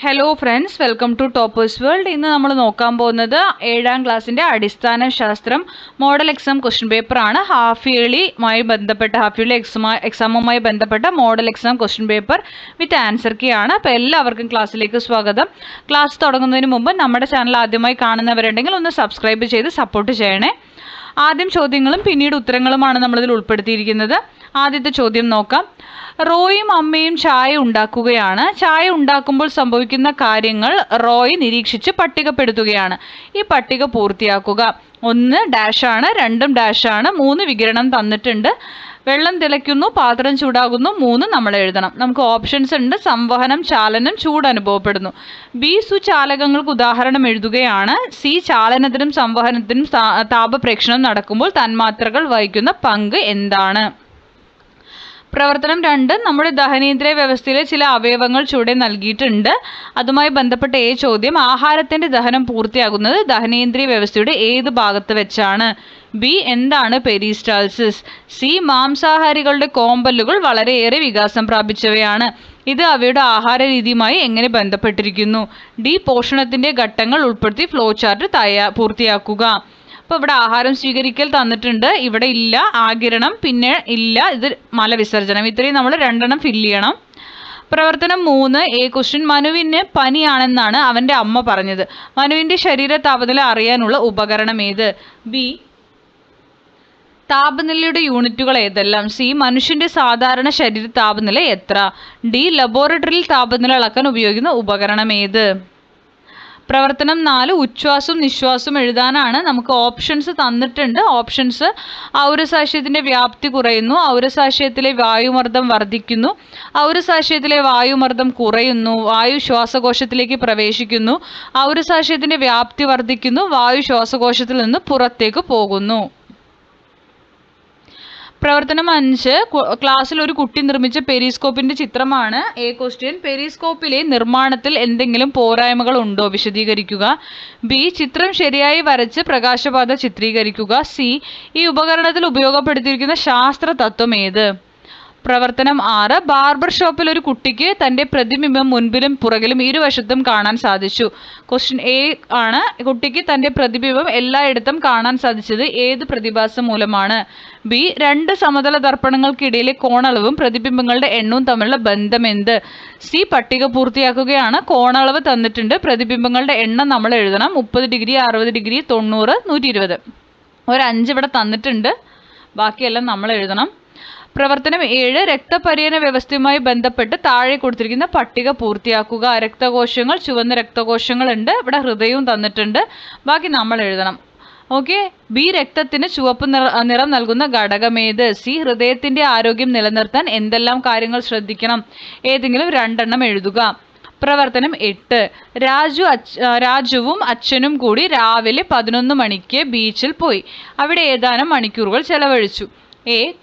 Hello friends, welcome to toppers world. ഇന്ന് നമ്മൾ നോക്കാൻ പോകുന്നത് 7ാം ക്ലാസ്സിൻ്റെ അടിസ്ഥാന ശാസ്ത്രം മോഡൽ എക്സാം ക്വസ്റ്റ്യൻ പേപ്പറാണ്. ഹാഫ് ഇയർലി എക്സാമുമായി ബന്ധപ്പെട്ട model exam question paper with answer key ആണ്. അപ്പോൾ എല്ലാവർക്കും ക്ലാസ്സിലേക്ക് സ്വാഗതം. ക്ലാസ് തുടങ്ങുന്നതിന് മുമ്പ് നമ്മുടെ ചാനൽ ആദ്യമായി കാണുന്നവരുണ്ടെങ്കിൽ ഒന്ന് സബ്സ്ക്രൈബ് ചെയ്ത് സപ്പോർട്ട് ചെയ്യണേ. ആദ്യം ചോദ്യങ്ങളും പിന്നീട് ഉത്തരങ്ങളുമാണ് നമ്മളിതിൽ ഉൾപ്പെടുത്തിയിരിക്കുന്നത്. ആദ്യത്തെ ചോദ്യം നോക്കാം. റോയും അമ്മയും ചായ ഉണ്ടാക്കുകയാണ്. ചായ ഉണ്ടാക്കുമ്പോൾ സംഭവിക്കുന്ന കാര്യങ്ങൾ റോയ് നിരീക്ഷിച്ച് പട്ടികപ്പെടുത്തുകയാണ്. ഈ പട്ടിക പൂർത്തിയാക്കുക. 1 ഡാഷാണ്, 2 ഡാഷാണ്, 3 വികിരണം തന്നിട്ടുണ്ട്. വെള്ളം തിളയ്ക്കുന്നു, പാത്രം ചൂടാകുന്നു, 3 നമ്മൾ എഴുതണം. നമുക്ക് ഓപ്ഷൻസ് ഉണ്ട്. സംവഹനം, ചാലനം, ചൂട് അനുഭവപ്പെടുന്നു. ബി സുചാലകങ്ങൾക്ക് ഉദാഹരണം എഴുതുകയാണ്. സി ചാലനത്തിനും സംവഹനത്തിനും താപപ്രേക്ഷണം നടക്കുമ്പോൾ തന്മാത്രകൾ വഹിക്കുന്ന പങ്ക് എന്താണ്? പ്രവർത്തനം 2. നമ്മുടെ ദഹനേന്ദ്രിയ വ്യവസ്ഥയിലെ ചില അവയവങ്ങൾ ചുവടെ നൽകിയിട്ടുണ്ട്. അതുമായി ബന്ധപ്പെട്ട ചോദ്യം: ആഹാരത്തിന്റെ ദഹനം പൂർത്തിയാകുന്നത് ദഹനേന്ദ്രിയ വ്യവസ്ഥയുടെ ഏത് ഭാഗത്ത് വെച്ചാണ്? ബി എന്താണ് പെരിസ്റ്റാൾസിസ്? സി മാംസാഹാരികളുടെ കോമ്പല്ലുകൾ വളരെയേറെ വികാസം പ്രാപിച്ചവയാണ്. ഇത് അവയുടെ ആഹാര രീതിയുമായി എങ്ങനെ ബന്ധപ്പെട്ടിരിക്കുന്നു? ഡി പോഷണത്തിന്റെ ഘട്ടങ്ങൾ ഉൾപ്പെടുത്തി ഫ്ലോ ചാർട്ട് പൂർത്തിയാക്കുക. അപ്പോൾ ഇവിടെ ആഹാരം സ്വീകരിക്കൽ തന്നിട്ടുണ്ട്, ഇവിടെ ഇല്ല. ആഗിരണം പിന്നെ ഇല്ല, ഇത് മലവിസർജനം. ഇത്രയും നമ്മൾ 2 ഫില്ല് ചെയ്യണം. പ്രവർത്തനം 3 ക്വസ്റ്റ്യൻ: മനുവിന് പനിയാണെന്നാണ് അവൻ്റെ അമ്മ പറഞ്ഞത്. മനുവിൻ്റെ ശരീര താപനില അറിയാനുള്ള ഉപകരണം ഏത്? ബി താപനിലയുടെ യൂണിറ്റുകൾ ഏതെല്ലാം? സി മനുഷ്യൻ്റെ സാധാരണ ശരീര താപനില എത്ര? ഡി ലബോറട്ടറിയിൽ താപനില അളക്കാൻ ഉപയോഗിക്കുന്ന ഉപകരണം ഏത്? പ്രവർത്തനം 4 ഉച്ഛ്വാസവും നിശ്വാസവും എഴുതാനാണ്. നമുക്ക് ഓപ്ഷൻസ് തന്നിട്ടുണ്ട്. ഓപ്ഷൻസ്: ഔരസാശയത്തിൻ്റെ വ്യാപ്തി കുറയുന്നു, ഔരസാശയത്തിലെ വായുമർദ്ദം വർദ്ധിക്കുന്നു, ഔരസാശയത്തിലെ വായുമർദ്ദം കുറയുന്നു, വായു ശ്വാസകോശത്തിലേക്ക് പ്രവേശിക്കുന്നു, ഔരസാശയത്തിൻ്റെ വ്യാപ്തി വർദ്ധിക്കുന്നു, വായു ശ്വാസകോശത്തിൽ നിന്ന് പുറത്തേക്ക് പോകുന്നു. പ്രവർത്തനം 5 ക്ലാസ്സിൽ ഒരു കുട്ടി നിർമ്മിച്ച പെരിസ്കോപ്പിന്റെ ചിത്രമാണ്. ക്വസ്റ്റ്യൻ: പെരിസ്കോപ്പിലെ നിർമ്മാണത്തിൽ എന്തെങ്കിലും പോരായ്മകൾ ഉണ്ടോ? വിശദീകരിക്കുക. ബി ചിത്രം ശരിയായി വരച്ച് പ്രകാശപാത ചിത്രീകരിക്കുക. സി ഈ ഉപകരണത്തിൽ ഉപയോഗപ്പെടുത്തിയിരിക്കുന്ന ശാസ്ത്ര തത്വം ഏത്? പ്രവർത്തനം 6 ബാർബർ ഷോപ്പിൽ ഒരു കുട്ടിക്ക് തൻ്റെ പ്രതിബിംബം മുൻപിലും പുറകിലും ഇരുവശത്തും കാണാൻ സാധിച്ചു. ക്വസ്റ്റ്യൻ ആണ്: കുട്ടിക്ക് തൻ്റെ പ്രതിബിംബം എല്ലായിടത്തും കാണാൻ സാധിച്ചത് ഏത് പ്രതിഭാസം മൂലമാണ്? ബി 2 സമതല ദർപ്പണങ്ങൾക്കിടയിലെ കോണളവും പ്രതിബിംബങ്ങളുടെ എണ്ണവും തമ്മിലുള്ള ബന്ധം എന്ത്? സി പട്ടിക പൂർത്തിയാക്കുകയാണ്. കോണളവ് തന്നിട്ടുണ്ട്, പ്രതിബിംബങ്ങളുടെ എണ്ണം നമ്മൾ എഴുതണം. 30 ഡിഗ്രി, 60 ഡിഗ്രി, 90, 120. ഒരു 5 ഇവിടെ തന്നിട്ടുണ്ട്, ബാക്കിയെല്ലാം നമ്മൾ എഴുതണം. പ്രവർത്തനം 7 രക്തപര്യന വ്യവസ്ഥയുമായി ബന്ധപ്പെട്ട് താഴെ കൊടുത്തിരിക്കുന്ന പട്ടിക പൂർത്തിയാക്കുക. രക്തകോശങ്ങൾ, ചുവന്ന രക്തകോശങ്ങളുണ്ട്, ഇവിടെ ഹൃദയവും തന്നിട്ടുണ്ട്, ബാക്കി നമ്മൾ എഴുതണം. ഓക്കെ. ബി രക്തത്തിന് ചുവപ്പ് നിറം നൽകുന്ന ഘടകമേത്? സി ഹൃദയത്തിന്റെ ആരോഗ്യം നിലനിർത്താൻ എന്തെല്ലാം കാര്യങ്ങൾ ശ്രദ്ധിക്കണം? ഏതെങ്കിലും 2 എഴുതുക. പ്രവർത്തനം 8 രാജുവും അച്ഛനും കൂടി രാവിലെ 11 മണിക്ക് ബീച്ചിൽ പോയി. അവിടെ ഏതാനും മണിക്കൂറുകൾ ചെലവഴിച്ചു.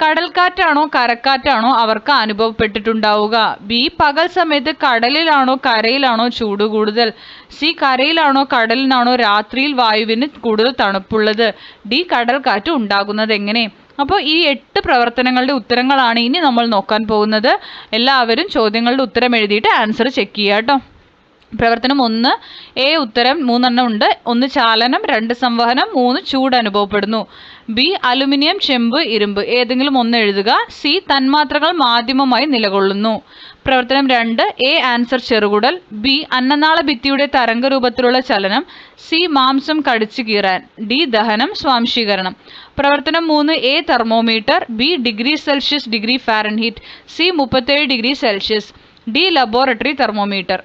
കടൽക്കാറ്റാണോ കരക്കാറ്റാണോ അവർക്ക് അനുഭവപ്പെട്ടിട്ടുണ്ടാവുക? ബി പകൽ സമയത്ത് കടലിലാണോ കരയിലാണോ ചൂട് കൂടുതൽ? സി കരയിലാണോ കടലിനാണോ രാത്രിയിൽ വായുവിന് കൂടുതൽ തണുപ്പുള്ളത്? ഡി കടൽക്കാറ്റ് ഉണ്ടാകുന്നത് എങ്ങനെ? അപ്പോൾ ഈ 8 പ്രവർത്തനങ്ങളുടെ ഉത്തരങ്ങളാണ് ഇനി നമ്മൾ നോക്കാൻ പോകുന്നത്. എല്ലാവരും ചോദ്യങ്ങളുടെ ഉത്തരം എഴുതിയിട്ട് ആൻസർ ചെക്ക് ചെയ്യുക കേട്ടോ. പ്രവർത്തനം 1 ഉത്തരം 3 ഉണ്ട്. 1 ചാലനം, 2 സംവഹനം, 3 ചൂട് അനുഭവപ്പെടുന്നു. ബി അലുമിനിയം, ചെമ്പ്, ഇരുമ്പ്, ഏതെങ്കിലും 1 എഴുതുക. സി തന്മാത്രകൾ മാധ്യമമായി നിലകൊള്ളുന്നു. പ്രവർത്തനം 2 ആൻസർ ചെറുകുടൽ. ബി അന്നനാള ഭിത്തിയുടെ തരംഗരൂപത്തിലുള്ള ചലനം. സി മാംസം കടിച്ചു കീറാൻ. ഡി ദഹനം, സ്വാംശീകരണം. പ്രവർത്തനം 3 thermometer. B degree Celsius, degree Fahrenheit. C 37 degree Celsius. D laboratory thermometer.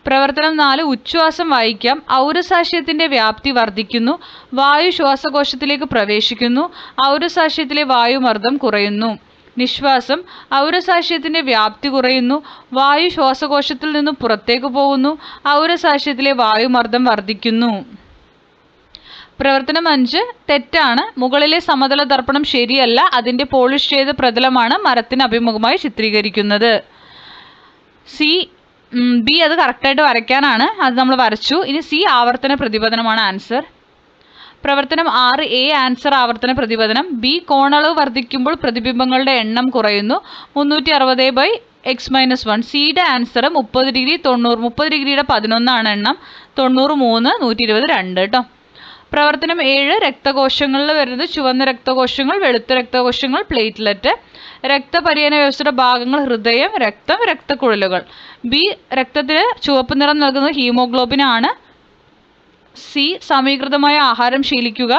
പ്രവർത്തനം 4 ഉച്ഛ്വാസം വായിക്കാം. ഔരസാശയത്തിന്റെ വ്യാപ്തി വർദ്ധിക്കുന്നു, വായു ശ്വാസകോശത്തിലേക്ക് പ്രവേശിക്കുന്നു, ഔരസാശയത്തിലെ വായുമർദ്ദം കുറയുന്നു. നിശ്വാസം: ഔരസാശയത്തിന്റെ വ്യാപ്തി കുറയുന്നു, വായു ശ്വാസകോശത്തിൽ നിന്ന് പുറത്തേക്ക് പോകുന്നു, ഔരസാശയത്തിലെ വായുമർദ്ദം വർദ്ധിക്കുന്നു. പ്രവർത്തനം 5 തെറ്റാണ്. മുകളിലെ സമതല ദർപ്പണം ശരിയല്ല, അതിന്റെ പോളിഷ് ചെയ്ത പ്രതലമാണ് മരത്തിന് അഭിമുഖമായി ചിത്രീകരിക്കുന്നത്. ബി അത് കറക്റ്റായിട്ട് വരയ്ക്കാനാണ്, അത് നമ്മൾ വരച്ചു. ഇനി സി ആവർത്തന പ്രതിപദനമാണ് ആൻസർ. പ്രവർത്തനം 6 ആൻസർ ആവർത്തന പ്രതിപദനം. ബി കോണളവ് വർദ്ധിക്കുമ്പോൾ പ്രതിബിംബങ്ങളുടെ എണ്ണം കുറയുന്നു. 360 x-1. സിയുടെ ആൻസർ 30 ഡിഗ്രി 90. 30 ഡിഗ്രിയുടെ 11 എണ്ണം, 90 3, 120 2 കേട്ടോ. പ്രവർത്തനം 7 രക്തകോശങ്ങളിൽ വരുന്നത് ചുവന്ന രക്തകോശങ്ങൾ, വെളുത്ത രക്തകോശങ്ങൾ, പ്ലേറ്റ്ലെറ്റ്. രക്തപര്യന വ്യവസ്ഥയുടെ ഭാഗങ്ങൾ ഹൃദയം, രക്തം, രക്തക്കുഴലുകൾ. ബി രക്തത്തിന് ചുവപ്പ് നിറം നൽകുന്നത് ഹീമോഗ്ലോബിൻ ആണ്. സി സമീകൃതമായ ആഹാരം ശീലിക്കുക,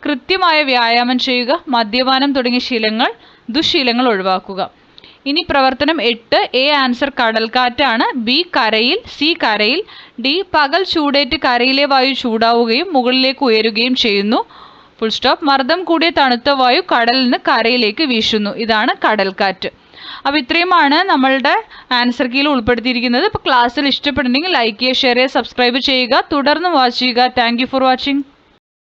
കൃത്യമായ വ്യായാമം ചെയ്യുക, മദ്യപാനം തുടങ്ങിയ ദുശ്ശീലങ്ങൾ ഒഴിവാക്കുക. ഇനി പ്രവർത്തനം 8 എ ആൻസർ കടൽക്കാറ്റാണ്. ബി കരയിൽ, സി കരയിൽ, ഡി പകൽ ചൂടേറ്റ് കരയിലെ വായു ചൂടാവുകയും മുകളിലേക്ക് ഉയരുകയും ചെയ്യുന്നു. Full stop. മർദ്ദം കൂടിയ തണുത്ത വായു കടലിൽ നിന്ന് കരയിലേക്ക് വീശുന്നു. ഇതാണ് കടൽക്കാറ്റ്. അപ്പോൾ ഇത്രയുമാണ് നമ്മളുടെ ആൻസർ കീയിൽ ഉൾപ്പെടുത്തിയിരിക്കുന്നത്. ഇപ്പോൾ ക്ലാസ്സിൽ ഇഷ്ടപ്പെടുന്നെങ്കിൽ ലൈക്ക് ചെയ്യുക, ഷെയർ ചെയ്യുക, സബ്സ്ക്രൈബ് ചെയ്യുക, തുടർന്ന് വാച്ച് ചെയ്യുക. Thank you for watching.